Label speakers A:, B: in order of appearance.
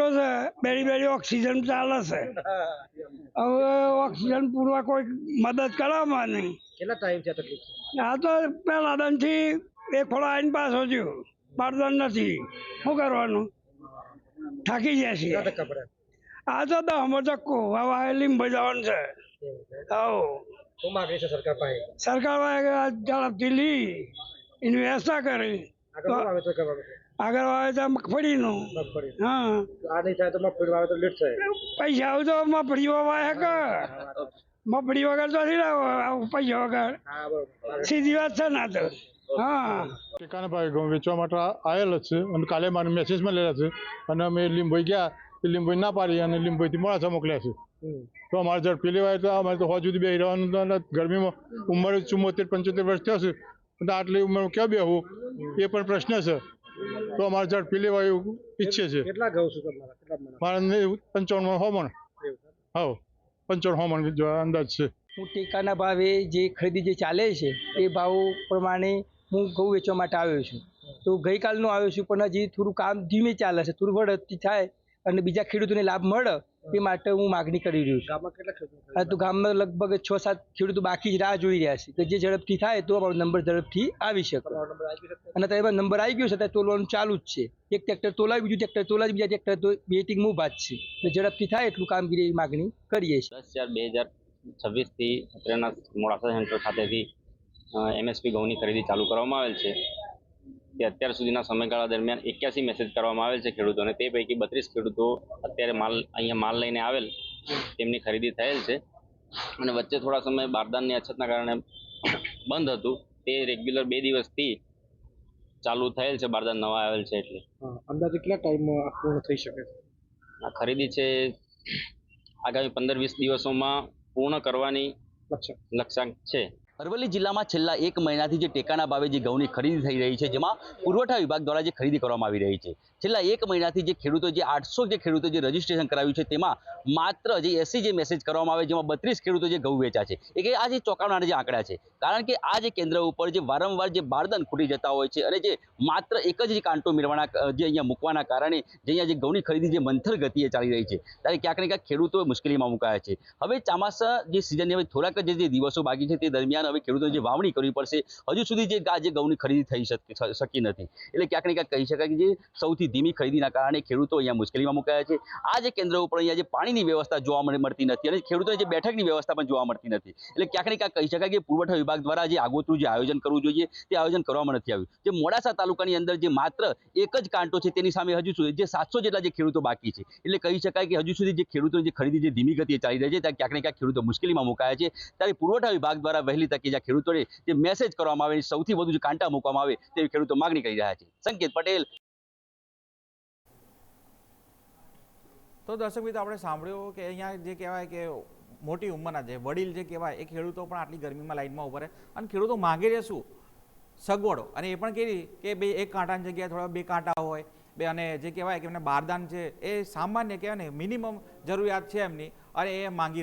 A: બેઠો છે, બેરી બેરી ઓક્સિજન ચાલે છે. હવે ઓક્સિજન પૂરવા કોઈ મદદ કરવામાં નહીં.
B: કેટલા ટાઈમ છે તકલીફ?
A: આ તો પેલા દનથી એક ફળો આવીને પાછો થયો, બારદન નથી. શું કરવાનું? થાકી જાય છે.
B: ધક્કા પડે?
A: આ તો દહમો ચક્કો હવે લીંબો જવાનું છે. આવો
B: શું માગણી છે સરકાર પાસે?
A: સરકાર ઝડપથી લી એની વ્યવસ્થા કરી.
B: આગળ શું વાવેતર કરવાનું છે?
A: આગળ વાવેતર મગફળીનું.
B: મગફળી.
A: હા,
B: આ નહીં થાય તો મગફળી વાવેતર લેટ થાય.
A: પૈસા આવું તો મગફળી વાવે કે મગફળી વગર તો નથી પૈસા વગર.
B: હા બરોબર.
A: સીધી વાત છે ના તો. હા,
C: ટેકાના ભાવે ઘઉં વેચવા માટે આવેલ જ છે અને કાલે મારે મેસેજ મળેલા છે અને અમે લીંબોઈ ગયા એ લીંબોઈ ના પાડી અને લીંબોઈથી મોડાસા મોકલ્યા છે. તો અમારે ઝડપી લેવાય તો અમારે તો હજુ સુધી બે રહેવાનું ગરમીમાં ઉંમર 74-75 વર્ષ થયો છે તો આટલી ઉંમર ક્યાં બેહવું એ પણ પ્રશ્ન છે. તો અમારે ઝડપી લેવાય એવું ઈચ્છે છે.
B: કેટલા ઘઉં છે તમારા? કેટલા
C: મારે 55 હોમણ. હા, 55 હોમણ અંદાજ છે.
D: હું ટેકાના ભાવે જે ખરીદી જે ચાલે છે એ ભાવ પ્રમાણે હું ઘઉં વેચવા માટે આવ્યો છું. તો ગઈકાલનો આવ્યો છું પણ હજી થોડું કામ ધીમે ચાલે છે. થોડું ઝડપથી થાય અને બીજા ખેડૂતોને લાભ મળે એ માટે હું માગણી કરી રહ્યો છું.
B: ગામમાં કેટલા ખેડૂતો?
D: હા, તો ગામમાં લગભગ 6-7 ખેડૂતો બાકી જ રાહ જોઈ રહ્યા છે કે જે ઝડપથી થાય તો અમારો નંબર ઝડપથી આવી શકે. અને તેમાં નંબર આવી ગયો છે ત્યારે તોલવાનું ચાલુ જ છે. એક ટ્રેક્ટર તોલાવી, બીજું ટ્રેક્ટર તોલાવી, બીજા ટ્રેક્ટર તો વેટિંગ મૂવ જ છે. તો ઝડપથી થાય એટલું કામગીરી માગણી કરીએ છીએ.
E: 10/4/2026થી અત્રેના મોડાસા સેન્ટર ખાતેથી MSP ઘઉંની ખરીદી ચાલુ કરવામાં આવેલ છે. તે અત્યાર સુધીના સમયગાળા દરમિયાન 81 મેસેજ કરવામાં આવેલ છે ખેડૂતોને. તે પૈકી 32 ખેડૂતો અત્યારે અહીંયા માલ લઈને આવેલ, તેમની ખરીદી થયેલ છે. અને વચ્ચે થોડા સમય બારદાનની અછતના કારણે બંધ હતું, તે રેગ્યુલર 2 દિવસથી ચાલુ થયેલ છે. બારદાન નવા આવેલ છે એટલે
B: અંદાજે કેટલા ટાઈમમાં પૂર્ણ થઈ શકે છે?
E: આ ખરીદી છે આગામી 15-20 દિવસોમાં પૂર્ણ કરવાની લક્ષ્યાંક છે.
F: અરવલ્લી જિલ્લામાં છેલ્લા 1 મહિનાથી જે ટેકાના ભાવે જે ઘઉંની ખરીદી થઈ રહી છે, જેમાં પુરવઠા વિભાગ દ્વારા જે ખરીદી કરવામાં આવી રહી છે. છેલ્લા 1 મહિનાથી જે ખેડૂતો જે 800 જે ખેડૂતો જે રજીસ્ટ્રેશન કરાવ્યું છે તેમાં માત્ર જે 80 જે મેસેજ કરવામાં આવે, જેમાં 32 ખેડૂતો જે ઘઉં વેચ્યા છે. એ કે આ જે ચોંકાવનારા જે આંકડા છે, કારણ કે આ જે કેન્દ્ર ઉપર જે વારંવાર જે બારદાન ખૂટી જતા હોય છે અને જે માત્ર એક જ કાંટો મેળવવાના જે અહીંયા મૂકવાના કારણે જે અહીંયા જે ઘઉંની ખરીદી જે મંથર ગતિએ ચાલી રહી છે, ત્યારે ક્યાંક ને ક્યાંક ખેડૂતો મુશ્કેલીમાં મુકાયા છે. હવે ચોમાસા જે સિઝનની હવે થોડાક જે દિવસો બાકી છે તે દરમિયાન હવે ખેડૂતોએ જે વાવણી કરવી પડશે. હજુ સુધી જે ઘઉંની ખરીદી થઈ શકી નથી. એટલે ક્યાંક ને ક્યાંક કહી શકાય કે જે સૌથી ધીમી ખરીદીના કારણે ખેડૂતો અહીંયા મુશ્કેલીમાં મુકાયા છે. આ જે કેન્દ્ર ઉપર અહીંયા જે પાણીની વ્યવસ્થા જોવા મળતી નથી અને ખેડૂતોને જે બેઠકની વ્યવસ્થા પણ જોવા મળતી નથી. એટલે ક્યાંક ને ક્યાંક કહી શકાય કે પુરવઠા વિભાગ દ્વારા જે આગોતરું જે આયોજન કરવું જોઈએ તે આયોજન કરવામાં નથી આવ્યું. જે મોડાસા તાલુકાની અંદર જે માત્ર એક જ કાંટો છે તેની સામે હજુ સુધી જે 700 જેટલા જે ખેડૂતો બાકી છે. એટલે કહી શકાય કે હજુ સુધી જે ખેડૂતોની જે ખરીદી જે ધીમી ગતિએ ચાલી રહી છે, ત્યાં ક્યાંક ને ક્યાંક ખેડૂતો મુશ્કેલીમાં મુકાયા છે. ત્યારે પુરવઠા વિભાગ દ્વારા વહેલી તકે જે ખેડૂતોને જે મેસેજ કરવામાં આવે, સૌથી વધુ જે કાંટા મૂકવામાં આવે તેવી ખેડૂતો માગણી કરી રહ્યા છે. સંકેત પટેલ.
G: તો દર્શક મિત્રો, આપણે સાંભળ્યું કે અહીંયા જે કહેવાય કે મોટી ઉંમરના જે વડીલ જે કહેવાય એ ખેડૂતો પણ આટલી ગરમીમાં લાઈનમાં ઉભા રહે અને ખેડૂતો માગી રહે શું સગવડો, અને એ પણ કેવી કે બે એક કાંટાની જગ્યાએ થોડા 2 કાંટા હોય બે, અને જે કહેવાય કે એમને બારદાન છે એ સામાન્ય કહેવાય ને મિનિમમ જરૂરિયાત છે એમની, અને એ માંગી